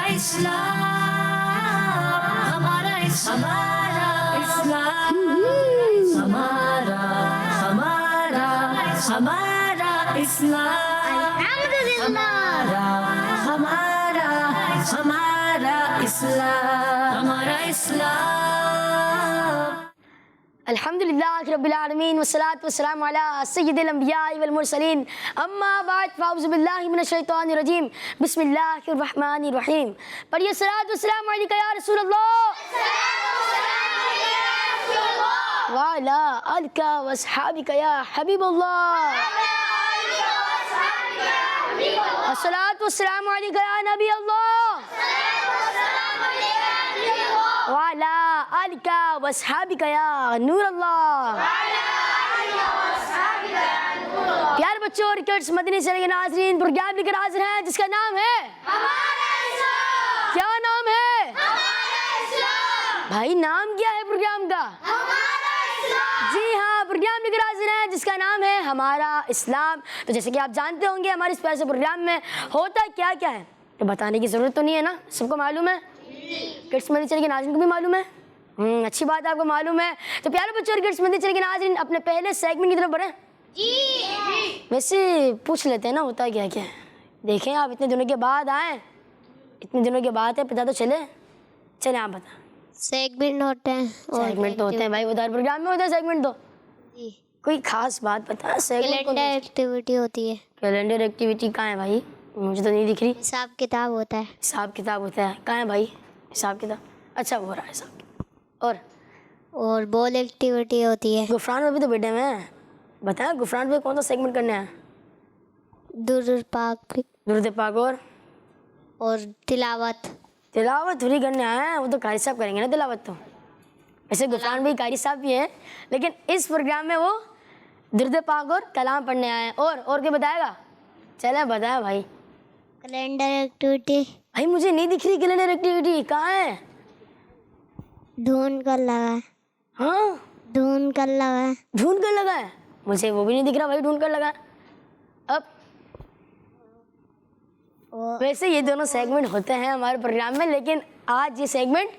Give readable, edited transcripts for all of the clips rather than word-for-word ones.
इस्लाम, हमारा इस्लाम, हमारा हमारा इस्लाम, हमारा इस्लाम, हमारा इस्लाम। अल्हम्दुलिल्लाह रब्बिल आलमीन वस्सलातु वस्सलामु अला सय्यिदिल अंबिया वल मुरसलीन अम्मा बाद फ़अऊज़ु बिल्लाहि मिनश शैतानिर रजीम बिस्मिल्लाहिर रहमानिर रहीम। पढ़िए सलात व सलाम अलैका या रसूल अल्लाह व अला आलिका व अस्हाबिका या हबीबल्लाह। अस्सलातु वस्सलामु अलैका या नबी अल्लाह वाला आलिका वस्हाबिका या नूर अल्लाह। प्यारे बच्चों और किड्स, मदनी चैनल के नाज़रीन, प्रोग्राम लेकर हाजिर हैं जिसका नाम है हमारा इस्लाम। क्या नाम है? हमारा इस्लाम। भाई नाम क्या है प्रोग्राम का? हमारा इस्लाम। जी हाँ, प्रोग्राम लेकर हाजिर हैं जिसका नाम है हमारा इस्लाम। तो जैसे कि आप जानते होंगे हमारे इस प्यारे से प्रोग्राम में होता क्या क्या है, तो बताने की ज़रूरत तो नहीं है ना, सबको मालूम है। किड्स मदनी चैनल के नाज़रीन को भी मालूम है। अच्छी बात है, आपको मालूम है। तो प्यारे बच्चों और किड्स मदनी चैनल के नाज़रीन, अपने पहले सेगमेंट की तरफ बढ़े। वैसे पूछ लेते हैं ना होता क्या क्या है। देखें आप इतने दिनों के बाद आए, इतने दिनों के बाद है, पता तो चले आप बता। सेगमेंट होते हैं, सेगमेंट तो होते हैं भाई, उधर प्रोग्राम में होता है सेगमेंट। तो कोई खास बात पता? कैलेंडर एक्टिविटी होती है। कैलेंडर एक्टिविटी कहाँ है भाई? मुझे तो नहीं दिख रही। हिसाब किताब होता है। हिसाब किताब होता है, कहाँ है भाई हिसाब किताब? अच्छा वो रहा है हिसाब किताब। और बॉल एक्टिविटी होती है। गुफरान में भी तो बैठे हैं, बताया गुफरान पे कौन सा सेगमेंट करना है? दुरूद पाक और तिलावत थोड़ी करने आए हैं, वो तो कारी साहब करेंगे ना तिलावत। तो वैसे गुफरान भी कारी साहब भी हैं, लेकिन इस प्रोग्राम में वो दुरूद पाक और कलाम पढ़ने आए हैं। और क्या बताएगा? चले बताया भाई। कैलेंडर एक्टिविटी भाई मुझे नहीं दिख रही कैलेंडर एक्टिविटी, कहाँ है? ढूंढ कर लगा है। हाँ ढूंढ कर लगा है। मुझे वो भी नहीं दिख रहा भाई, ढूंढ कर लगा। अब वैसे ये दोनों सेगमेंट होते हैं हमारे प्रोग्राम में, लेकिन आज ये सेगमेंट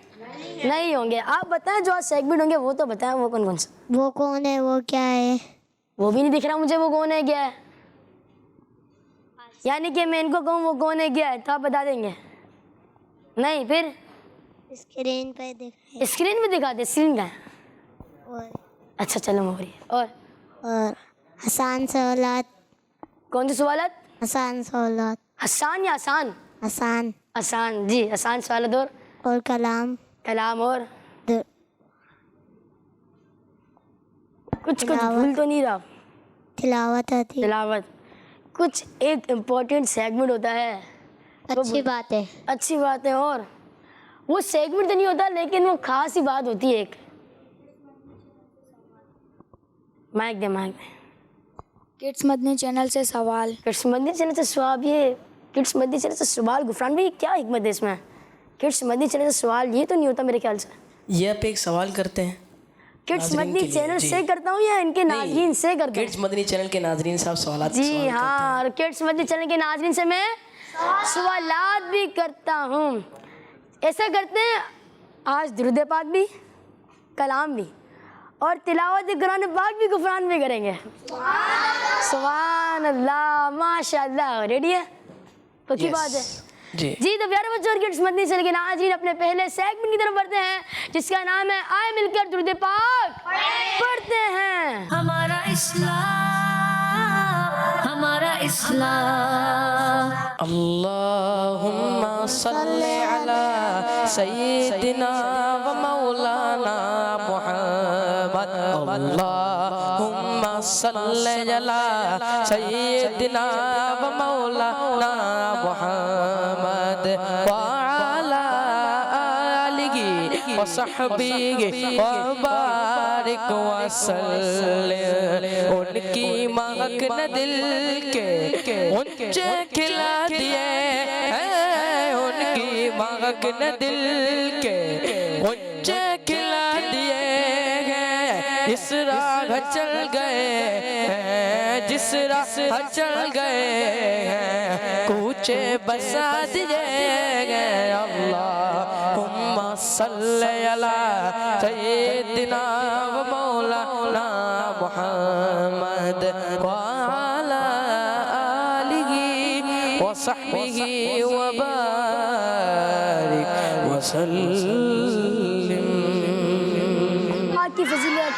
नहीं होंगे। आप बताएं जो आज सेगमेंट होंगे वो तो बताएं, वो कौन सा? वो कौन है, वो क्या है? वो भी नहीं दिख रहा मुझे, वो कौन है क्या है। यानी कि मैं इनको कहूँ वो कौन है क्या है तो आप बता देंगे? नहीं फिर स्क्रीन पे दिखा। स्क्रीन में दिखा दे, स्क्रीन का है। और अच्छा चलो मोहरी। और आसान सवालात। कौन से सवालात? आसान सवालात। हसान या आसान? आसान जी, आसान सवालात। और कलाम और कुछ भूल तो नहीं रहा? तिलावत कुछ एक इम्पोर्टेंट सेगमेंट होता है। अच्छी बात है। और वो सेगमेंट तो नहीं होता, लेकिन वो खास ही बात होती है एक। माइक दे। किड्स मदनी चैनल से सवाल। किड्स मदनी चैनल से सवाल। ये किड्स मदनी चैनल से सवाल गुफरान भाई क्या हिकमत है इसमें? किड्स मदनी चैनल से सवाल ये तो नहीं होता मेरे ख्याल से। ये आप एक सवाल करते हैं किड्स मदनी चैनल से करता हूँ या इनके नाज़रीन से करता हूँ? किड्स मदनी चैनल के नाज़रीन साहब सवाल जी हाँ, और किड्स मदनी चैनल के नाज़रीन से मैं सवालात भी करता हूँ। ऐसा करते हैं, आज दुरूद पाक भी, कलाम भी और तिलावत कुरान पाक भी गुफरान भी करेंगे। सुभान अल्लाह, माशाअल्लाह। रेडी है? पक्की बात है जी। तो प्यारे बच्चों और किड्स मदनी चैनल के नाज़रीन, अपने पहले सेगमेंट की तरफ बढ़ते हैं जिसका नाम है आए मिलकर दुरूद पाक पढ़ते हैं। हमारा इस्लाम। अल्लाहुम्मा सल्ली अला सय्यिदिना व मौलाना मुहम्मद। अल्लाहुम्मा सल्ली अला सय्यिदिना व मौलाना मुहम्मद व अला आलिहि व सहबिहि व बारिक वसल्लिम। उनकी महक न दिल के ऊंचे खिला दिए, उनकी महक न दिल के ऊंचे खिला दिए। जिस राह चल गए जिस राह चल गए कूचे बसा दिए। सल्ले अला सय्यिदिना व मौलाना मुहम्मद व अला आलिहि व सहबिहि व बारिक व सल्लिम। पाक की फजीलत,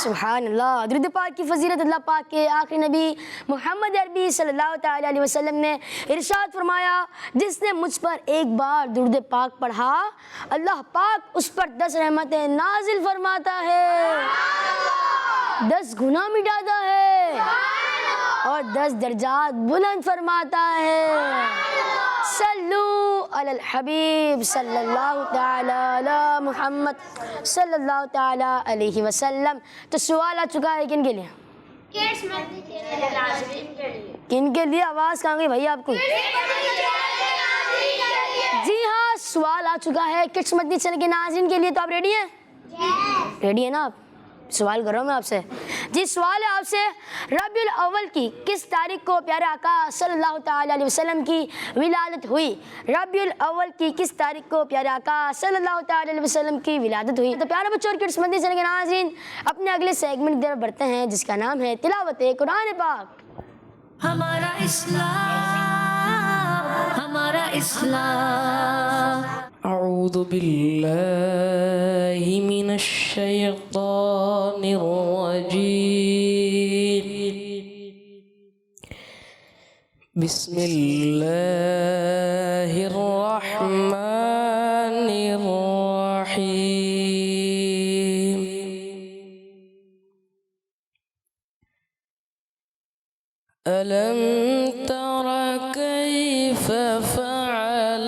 सुभान अल्लाह। दुरूद पाक की फजीलत अल्लाह पाक के आखिरी नबी मोहम्मद अरबी सल्लल्लाहु ताला अलैहि वसल्लम ने इरशाद फरमाया, जिसने मुझ पर एक बार दुरूद पाक पढ़ा अल्लाह पाक उस पर 10 रहमतें नाजिल फरमाता है, 10 गुनाह मिटाता है और 10 दर्जात बुलंद फरमाता है। सल्लू अलल हबीब सल्लल्लाहु ताला अला मुहम्मद सल्लल्लाहु ताला अलैहि वसल्लम। तो सवाल आ चुका है किन के लिए? किन के लिए? आवाज़ कहाँ गई भैया आपको? जी हाँ, सवाल आ चुका है किड्स मदनी चैनल के नाज़रीन के लिए। तो आप रेडी हैं? रेडी है ना आप? सवाल कर रहा हूँ मैं आपसे। जी सवाल है आपसे, रबीउल अव्वल की किस तारीख को प्यारे आका सल्लल्लाहु ताला अलैहि वसल्लम की विलादत हुई? रबीउल अव्वल की किस तारीख को प्यारे आका सल्लल्लाहु ताला अलैहि वसल्लम की विलादत हुई? तो प्यारे बच्चों और किड्स मदनी चैनल के नाज़रीन अपने अगले सेगमेंट की तरफ बढ़ते हैं जिसका नाम है तिलावत कुरान पाक। हमारा इस्लाम, हमारा इस्लाम। अऊज़ु बिल्लाहि मिनश शैतानिर रजीम। बिस्मिल्लाहिर रहमानिर रहीम। अलम तरा कैफ फअल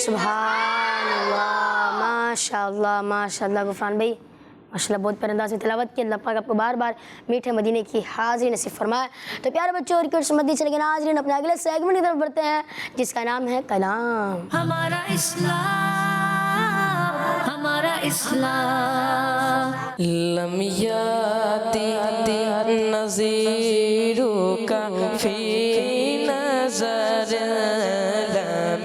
सुभान अल्लाह, माशाअल्लाह माशाअल्लाह। गुफरान भाई माशाल्लाह बहुत प्यारे अंदाज में तिलावत की। अल्लाह पाक आपको बार बार मीठे मदीने की हाज़िरी नसीब फरमाए। तो प्यारे बच्चों और किड्स मदनी चैनल के नाज़रीन अपने अगले सेगमेंट की तरफ बढ़ते हैं जिसका नाम है कलाम। हमारा इस्लाम, हमारा इस्लाम। लम याति नज़ीरुका फी नज़र लम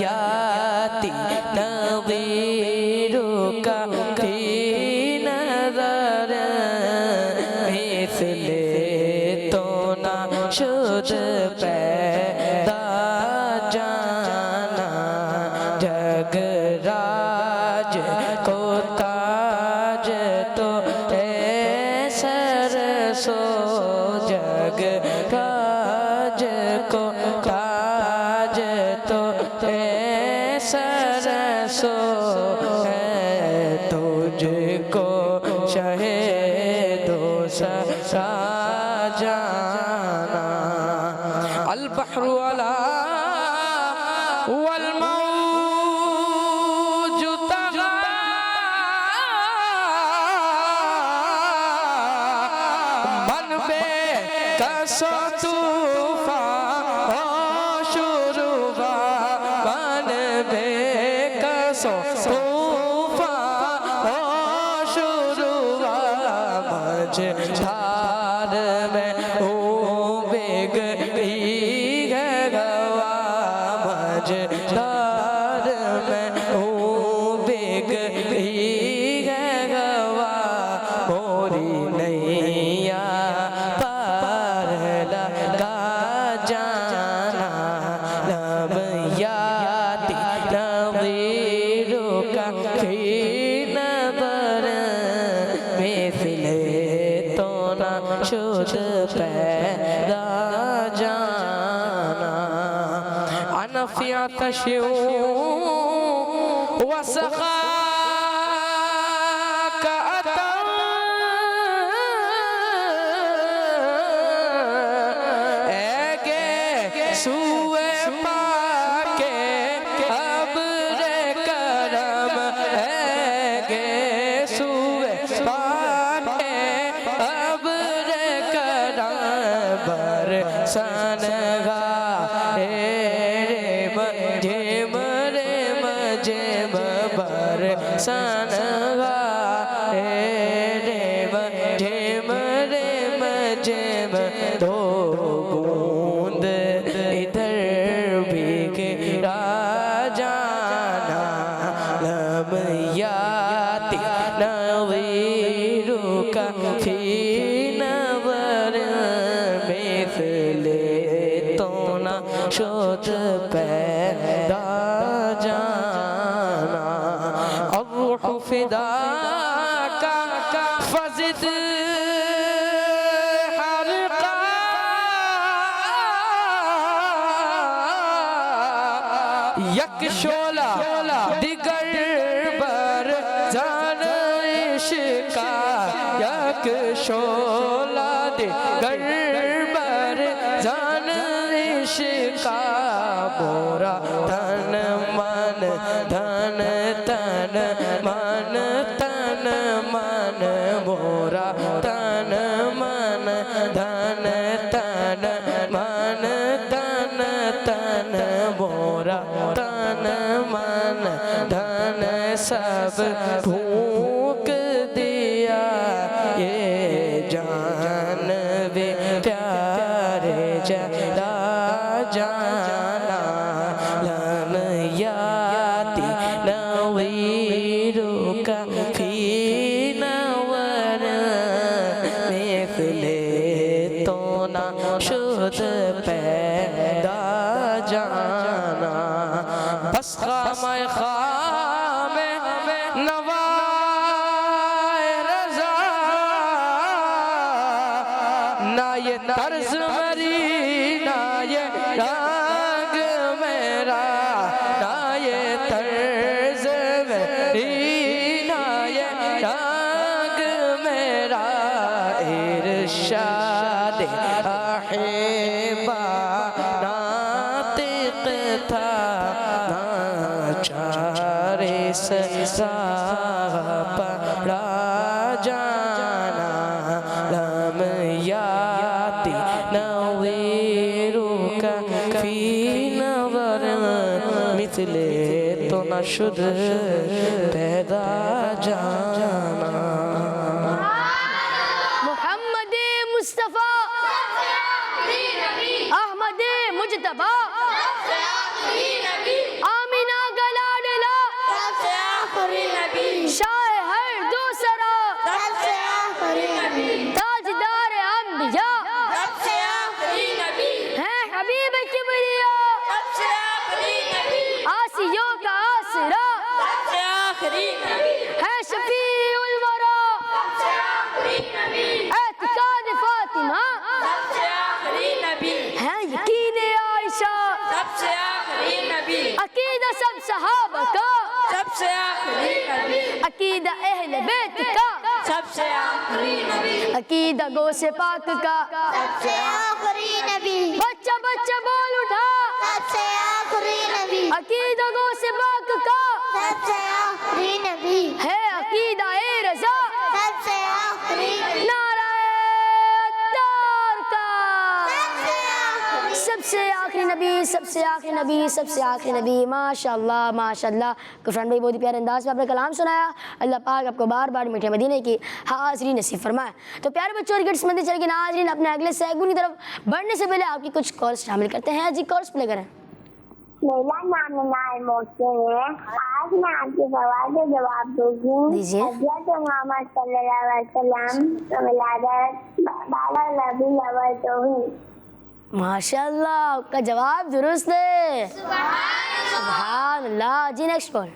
याति नज़ीरुका फी नज़र मिसले तो ना शुद पैदा जाना जगराज को ताज तो सरसो जगराज को ताज तो सरसो है तुझको शहेदो सा जाना अल बहरु अला वल मौजु तगा मन बे कसो तूफान हो शुरुआ मन बे कसो तूफान हो शुरुआ मझधार में हो बेग गवा मझधार में हो बेग गवा मोरी नैया पार लगा जाना लम याति नज़ीरुका फी नज़र मिसले तो ना शुद पैदा जाना अनफिया तशू वसखा का सुए पाके अब रे करम है सुए पाके अब रे करम बरसन गा रे मजे बरसन गा रे मजे दो बूंद इधर भी गिरा जाना लम याति नज़ीरुका फी नज़र मिसले तो ना शुद पैदा जाना अर्रूह फिदा का फज़िद यक शोला दिगर बर जान इश्का यक शोला दिगर बर जान इश्का मोरा तन मन धन तन मन तन मन मोरा तन मन धन तन मन तन तन मोरा तन मन धन सब फूंक दिया ये जान वे प्यारे जला जाना लम याति नज़ीरुका फी नज़र मिसले तो ना शुद पैदा जाना बस खामे खामे नवाए रज़ा ना ये तर्ज मरी ना ये रंग मेरा ना ये तर्ज मेरी ना ये रंग मेरा इरशाद अहिबा नातिक था नाचारे सजा पड़ा जाना लम याति नज़ीरुका फी नज़र मिसले तो न शुद पैदा जाना अकीदा अहले बैत का सबसे आखिरी नबी, अकीदा गौसे पाक का सबसे आखिरी नबी, बच्चा बच्चा बोल उठा सबसे आखिरी नबी, अकीदा गौसे पाक का सबसे आखिरी नबी, है अकीदा ए रज़ा सबसे आखिरी नबी, नाराए अत्तार का सबसे आखिरी नबी, सबसे आखिरी नबी, सबसे आखिरी नबी। माशाअल्लाह माशाअल्लाह। कुफरान भाई बहुत ही प्यारे अंदाज में आपने कलाम सुनाया। अल्लाह पाक आपको बार बार मीठे मदीने की हाज़री नसीब फरमाए। तो प्यारे बच्चों और किड्स मंदिर चल के नाज़रीन अपने अगले सेगमेंट की तरफ बढ़ने से पहले आपकी कुछ कॉल्स शामिल करते हैं। जी कॉल्स प्ले करें। मेरा नाम नाल मोहसिन है। आज मैं आपके सवाल के जवाब दूंगी। दीजिए। हज़रत मोहम्मद सल्लल्लाहु अलैहि वसल्लम की विलादत 12 रबीउल अव्वल को हुई। माशाअल्लाह आपका जवाब दुरुस्त है। सुभान अल्लाह। जी नेक्स्ट कॉल।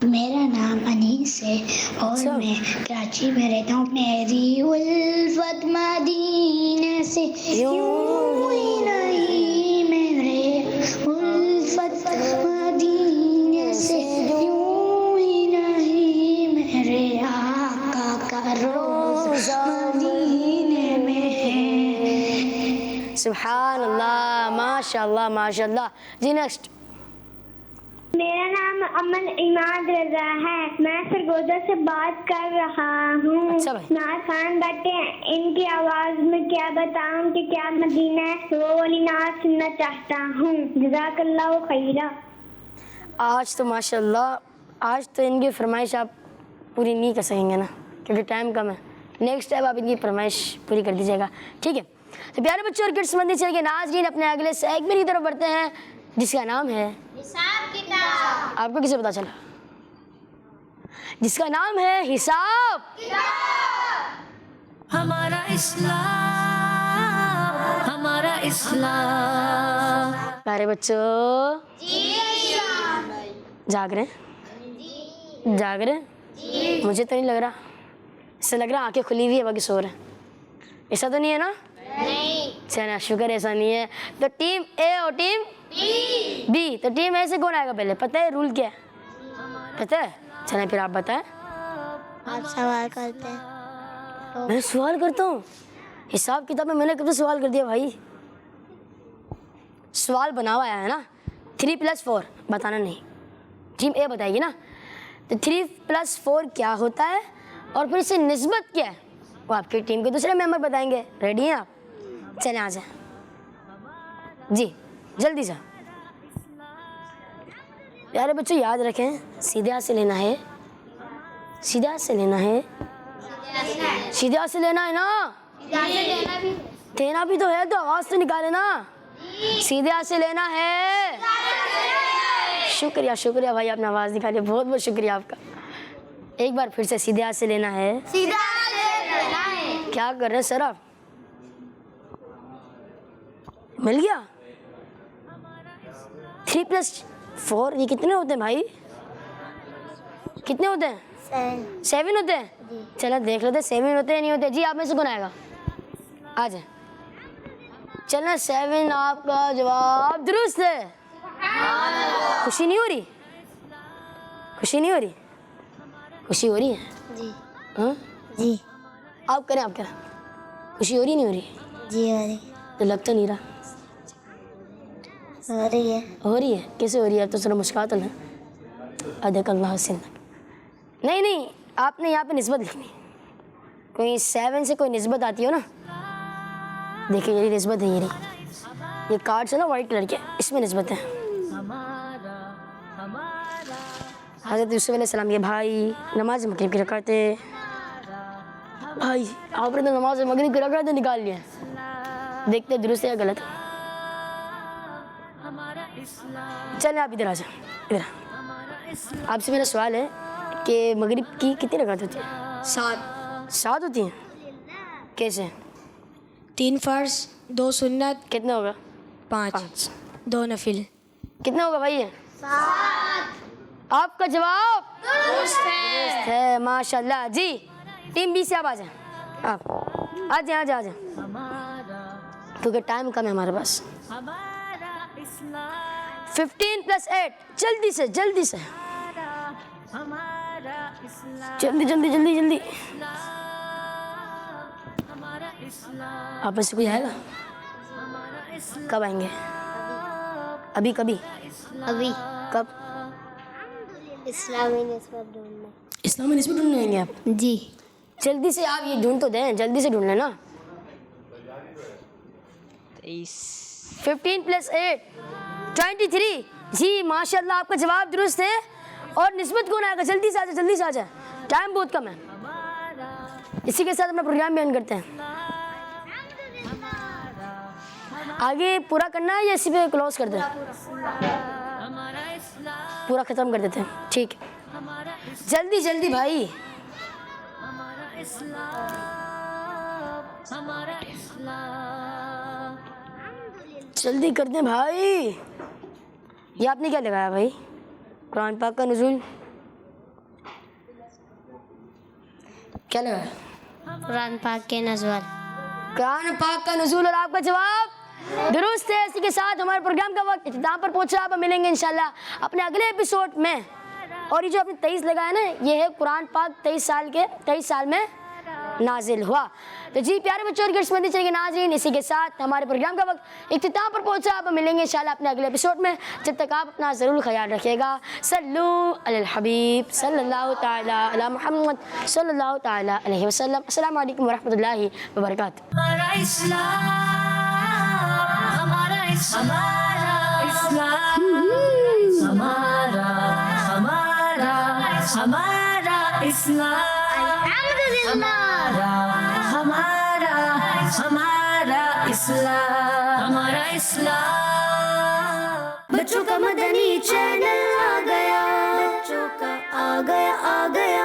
मेरा नाम अनीस है और मैं कराची में रहता हूँ। मेरी उल्फत मदीने से यूं ही नहीं, मेरे उल्फत मदीने से यूं ही नहीं, मेरे आका का रोज़ा मदीने में है। सुभान अल्लाह माशाअल्लाह माशाअल्लाह। जी नेक्स्ट। मेरा नाम अमन इमाद रजा है। मैं सरगोदा से बात कर रहा हूँ। अच्छा भाई। नाथ खान बैठे हैं, इनकी आवाज में क्या बताऊँ कि क्या मदीना है, वो वाली नात सुनना चाहता हूँ। जज़ाकल्लाहु खैरा। आज तो माशाअल्लाह आज तो इनकी फरमाइश आप पूरी नहीं कर सकेंगे ना, क्योंकि टाइम कम है। नेक्स्ट टाइम आप इनकी फरमाइश पूरी कर दीजिएगा, ठीक है। तो प्यारे बच्चों और किड्स मंदिर चल के नाज़रीन अपने अगले सेगमेंट की तरफ बढ़ते हैं, जिसका नाम है हिसाब किताब। आपको किसे पता चला? जिसका नाम है हिसाब। हमारा इस्लाम, हमारा इस्लाम। प्यारे बच्चों जाग रहे हैं? जाग रहे हैं? मुझे तो नहीं लग रहा, इससे लग रहा आंखें खुली हुई है, बाकी सो रहे हैं। ऐसा तो नहीं है ना? नहीं। चलो शुक्र ऐसा नहीं है। तो टीम ए और टीम बी। तो टीम ए से कौन आएगा पहले? पता है रूल क्या है? पता है? चलें फिर आप बताएं। आप सवाल करते हैं। मैं सवाल करता हूँ? हिसाब किताब में मैंने कब से सवाल कर दिया भाई? सवाल बना हुआ है ना, 3 + 4 बताना नहीं। टीम ए बताएगी ना। तो 3 + 4 क्या होता है और फिर इससे निस्बत क्या है वो आपकी टीम के दूसरे मेंबर बताएंगे। रेडी हैं आप? चलें आ जाए जी, जल्दी से। प्यारे बच्चों याद रखें, सीधे हाथ से लेना है, सीधे हाथ से लेना है, सीधे हाथ से लेना है ना। देना भी तो है, तो आवाज तो निकाले ना। सीधे हाथ से लेना है। शुक्रिया शुक्रिया भाई, आपने आवाज निकाली, बहुत बहुत शुक्रिया आपका। एक बार फिर से सीधे हाथ से लेना है। सीधा लेना है। क्या कर रहे हैं सर आप? मिल गया? 3 + 4 ये कितने होते हैं भाई? कितने होते हैं? 7 होते हैं। चलो देख लेते 7 होते हैं नहीं होते। जी आप में से कौन आएगा? आ जाए। चलो 7 आपका जवाब दुरुस्त है। खुशी नहीं हो रही? खुशी नहीं हो रही? खुशी हो रही है? जी हाँ जी आप करें, आप करें। खुशी हो रही नहीं हो रही? जी हो रही तो लग तो नहीं रहा। हो रही है। हो रही है? कैसे हो रही है? अब तो जरा मुस्कुराता ना। अदक अल्लाह सिंह। नहीं नहीं, आपने यहाँ पे निस्बत लिखनी। कोई 7 से कोई निस्बत आती हो ना, देखिए ये निस्बत है। ये कार्ड्स है ना वाइट कलर के, इसमें निस्बत है। हज़रत यूसुफ अलैहिस्सलाम के भाई नमाज मगरिब की रकातें, भाई आपने तो नमाज मगरिब की रकातें निकाल लिया। देखते दुरुस्त है या गलत। चलें आप इधर आ जाए। इधर आपसे मेरा सवाल है कि मगरिब की कितनी रकात होती है? 7 होती हैं। कैसे? 3 फ़र्ज़, 2 सुन्नत, कितना होगा? 5, 2 नफिल। कितना होगा भाई? 7। आपका जवाब दुरुस्त है। माशाल्लाह। जी टीम बी से आप आ जाए। आप आ जाए, आ जाए, आ जाए, क्योंकि टाइम कम है हमारे पास। 15 + 8 जल्दी से जल्दी से। जल्दी जल्दी जल्दी जल्दी। आप में से कोई आएगा? कब आएंगे? अभी कभी? अभी कब? इस्लामी निस्बत ढूंढना। इस्लामी निस्बत ढूंढने आएंगे आप? जी। जल्दी से आप ये ढूंढ तो दें, जल्दी से ढूंढ लेना। 15 + 8 23। जी माशाल्लाह, आपका जवाब दुरुस्त है। और निस्बत कौन आएगा? जल्दी से आ जाए, जल्दी से आ जाए, टाइम बहुत कम है। इसी के साथ अपना प्रोग्राम भी एंड करते हैं। आगे पूरा करना है या इसी पे क्लोज कर दें? पूरा खत्म कर देते हैं, ठीक है। जल्दी जल्दी भाई। जल्दी कर दें भाई। ये आपने क्या लगाया भाई? कुरान पाक का नुज़ूल क्या लगाया? कुरान पाक के नज़र। कुरान पाक का नुज़ूल। और आपका जवाब दुरुस्त है। इसी के साथ हमारे प्रोग्राम का वक्त इख्तिताम पर पहुंचा। अब मिलेंगे इंशाल्लाह अपने अगले एपिसोड में। और ये जो आपने 23 लगाया ना, ये है कुरान पाक 23 साल में नाजिल हुआ। तो जी प्यारे बच्चों और किड्स मदनी चैनल के नाज़रीन, इसी के साथ हमारे प्रोग्राम का वक्त इख्तिताम पर पहुंचा। अब मिलेंगे इंशाल्लाह अपने अगले एपिसोड में। जब तक आप अपना ज़रूर ख्याल रखिएगा। सल्लू अलल हबीब सल्लल्लाहु ताला अला मुहम्मद सल्लल्लाहु ताला अलैहि वसल्लम। अस्सलामु अलैकुम व रहमतुल्लाहि व बरकातुहू। हमारा इस्लाम, हमारा इस्लाम, हमारा हमारा इस्लाम, हमारा इस्लाम। बच्चों का मदनी चैनल आ गया, बच्चों का आ गया।